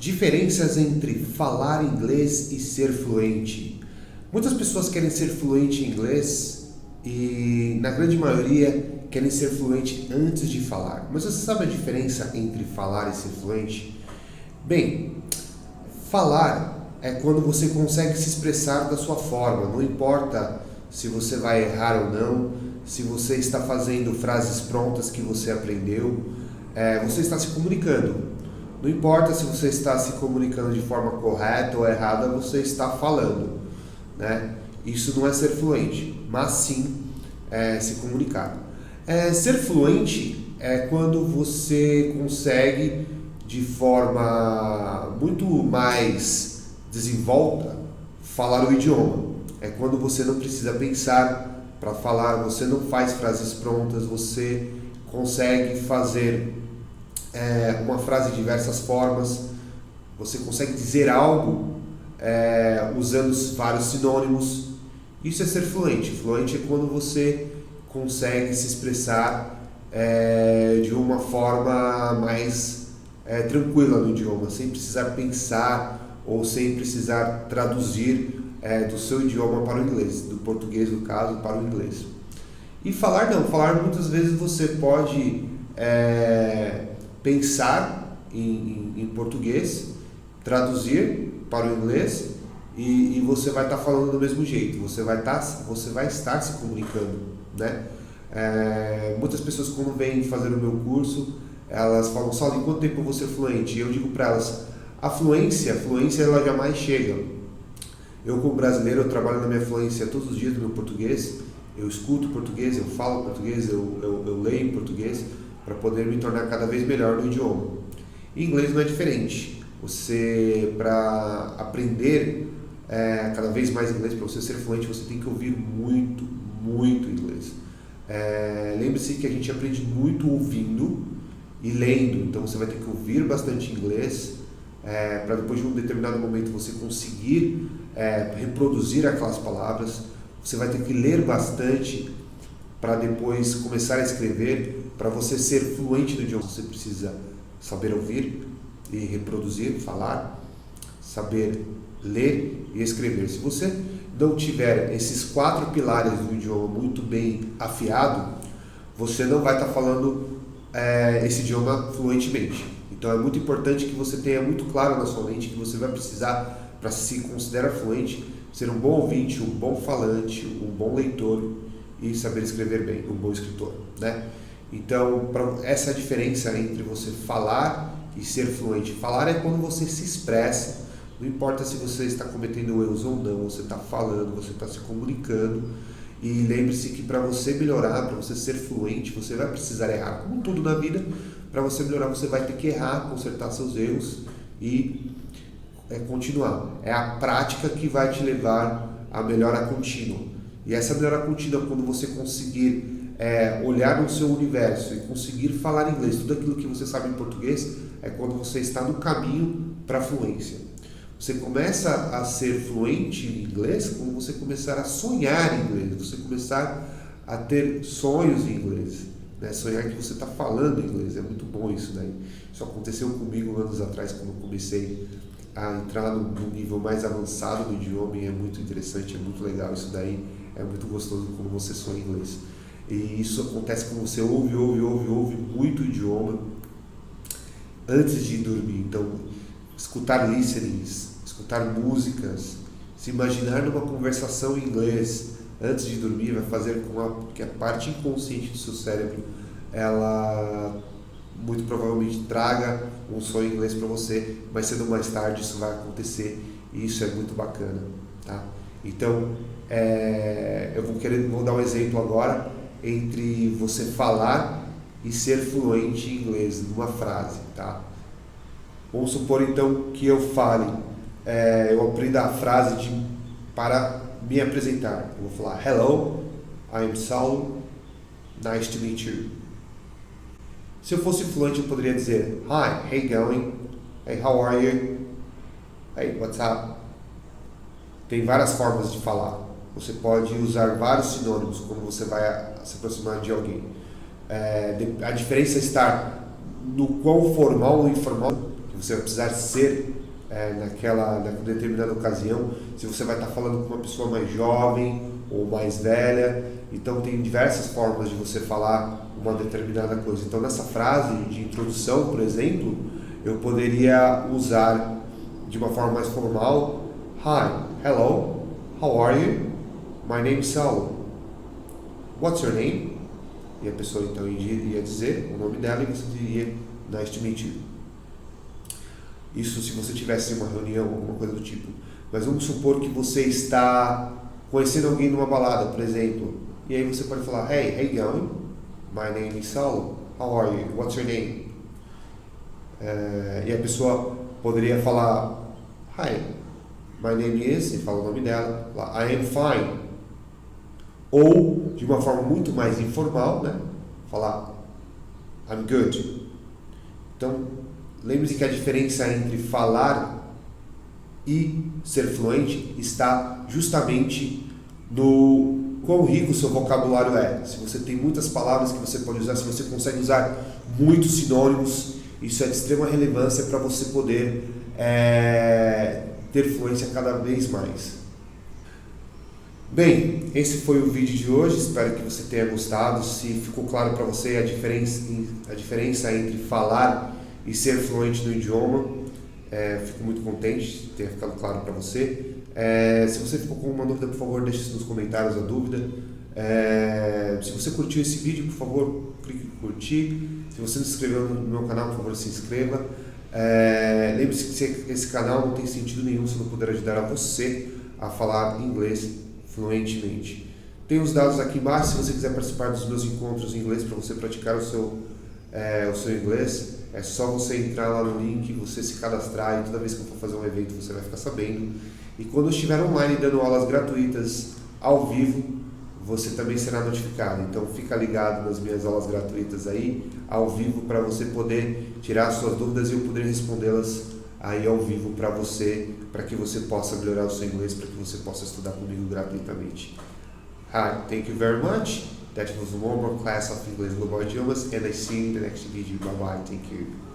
Diferenças entre falar inglês e ser fluente. Muitas pessoas querem ser fluente em inglês e, na grande maioria, querem ser fluente antes de falar. Mas você sabe a diferença entre falar e ser fluente? Bem, falar é quando você consegue se expressar da sua forma, não importa se você vai errar ou não, se você está fazendo frases prontas que você aprendeu, você está se comunicando. Não importa se você está se comunicando de forma correta ou errada, você está falando, né? Isso não é ser fluente, mas sim se comunicar. Ser fluente é quando você consegue, de forma muito mais desenvolta, falar o idioma. É quando você não precisa pensar para falar, você não faz frases prontas, você consegue fazer uma frase de diversas formas, você consegue dizer algo usando vários sinônimos. Isso é ser fluente. Fluente é quando você consegue se expressar de uma forma mais tranquila no idioma, sem precisar pensar ou sem precisar traduzir do seu idioma para o inglês, do português no caso para o inglês. E falar não, falar muitas vezes você pode pensar em português, traduzir para o inglês e você vai estar falando do mesmo jeito, você vai estar se comunicando, né? Muitas pessoas quando vêm fazer o meu curso, elas falam: Saulo, em quanto tempo eu vou ser fluente? E eu digo para elas, a fluência ela jamais chega. Eu como brasileiro, eu trabalho na minha fluência todos os dias no meu português, eu escuto português, eu falo português, eu leio português, para poder me tornar cada vez melhor no idioma. Em inglês não é diferente. Você, para aprender cada vez mais inglês, para você ser fluente, você tem que ouvir muito, muito inglês. Lembre-se que a gente aprende muito ouvindo e lendo, então você vai ter que ouvir bastante inglês para depois de um determinado momento você conseguir reproduzir aquelas palavras. Você vai ter que ler bastante para depois começar a escrever. Para você ser fluente no idioma, você precisa saber ouvir e reproduzir, falar, saber ler e escrever. Se você não tiver esses 4 pilares do idioma muito bem afiado, você não vai estar falando esse idioma fluentemente. Então é muito importante que você tenha muito claro na sua mente que você vai precisar, para se considerar fluente, ser um bom ouvinte, um bom falante, um bom leitor e saber escrever bem, um bom escritor, né? Então, essa é a diferença entre você falar e ser fluente. Falar é quando você se expressa, não importa se você está cometendo erros ou não, você está falando, você está se comunicando. E lembre-se que para você melhorar, para você ser fluente, você vai precisar errar. Como tudo na vida, para você melhorar, você vai ter que errar, consertar seus erros e continuar. É a prática que vai te levar à melhora contínua. E essa melhora contínua, quando você conseguir olhar no seu universo e conseguir falar inglês, tudo aquilo que você sabe em português, é quando você está no caminho para a fluência. Você começa a ser fluente em inglês quando você começar a sonhar em inglês, você começar a ter sonhos em inglês, né? Sonhar que você está falando inglês, é muito bom isso daí. Isso aconteceu comigo anos atrás, quando eu comecei a entrar num nível mais avançado do idioma, e é muito interessante, é muito legal isso daí, é muito gostoso quando você sonha em inglês. E isso acontece quando você ouve muito o idioma antes de dormir. Então, escutar listenings, escutar músicas, se imaginar numa conversação em inglês antes de dormir vai fazer com que a parte inconsciente do seu cérebro, ela muito provavelmente traga um sonho em inglês para você, mais cedo ou mais tarde isso vai acontecer e isso é muito bacana, tá? Então, vou dar um exemplo agora entre você falar e ser fluente em inglês numa frase, tá? Vamos supor então que eu fale, eu aprenda a frase para me apresentar. Eu vou falar: Hello, I'm Saulo, nice to meet you. Se eu fosse fluente eu poderia dizer: Hi, hey going, hey how are you, hey what's up. Tem várias formas de falar. Você pode usar vários sinônimos quando você vai se aproximar de alguém. A diferença está no quão formal ou informal você vai precisar ser naquela determinada ocasião, se você vai estar falando com uma pessoa mais jovem ou mais velha. Então tem diversas formas de você falar uma determinada coisa. Então nessa frase de introdução, por exemplo, eu poderia usar de uma forma mais formal: Hi, hello, how are you? My name is Saul. What's your name? E a pessoa então ia dizer o nome dela e você diria Nice to meet you. Isso se você tivesse uma reunião, alguma coisa do tipo. Mas vamos supor que você está conhecendo alguém numa balada, por exemplo. E aí você pode falar: Hey, how you going? My name is Saul. How are you? What's your name? E a pessoa poderia falar: Hi, my name is, e fala o nome dela, I am fine. Ou, de uma forma muito mais informal, né? Falar: I'm good. Então, lembre-se que a diferença entre falar e ser fluente está justamente no quão rico o seu vocabulário é. Se você tem muitas palavras que você pode usar, se você consegue usar muitos sinônimos, isso é de extrema relevância para você poder ter fluência cada vez mais. Bem, esse foi o vídeo de hoje, espero que você tenha gostado. Se ficou claro para você a diferença entre falar e ser fluente no idioma, fico muito contente de ter ficado claro para você. Se você ficou com uma dúvida, por favor, deixe nos comentários a dúvida. Se você curtiu esse vídeo, por favor, clique em curtir. Se você não se inscreveu no meu canal, por favor, se inscreva. Lembre-se que esse canal não tem sentido nenhum se não puder ajudar a você a falar inglês fluentemente. Tem os dados aqui embaixo se você quiser participar dos meus encontros em inglês para você praticar o seu inglês. É só você entrar lá no link, você se cadastrar e toda vez que eu for fazer um evento você vai ficar sabendo. E quando eu estiver online dando aulas gratuitas ao vivo, você também será notificado. Então fica ligado nas minhas aulas gratuitas aí, ao vivo, para você poder tirar suas dúvidas e eu poder respondê-las aí ao vivo para você, para que você possa melhorar o seu inglês, para que você possa estudar comigo gratuitamente. Hi, thank you very much. That was one more class of English Global Idiomas, and I see you in the next video. Bye bye, thank you.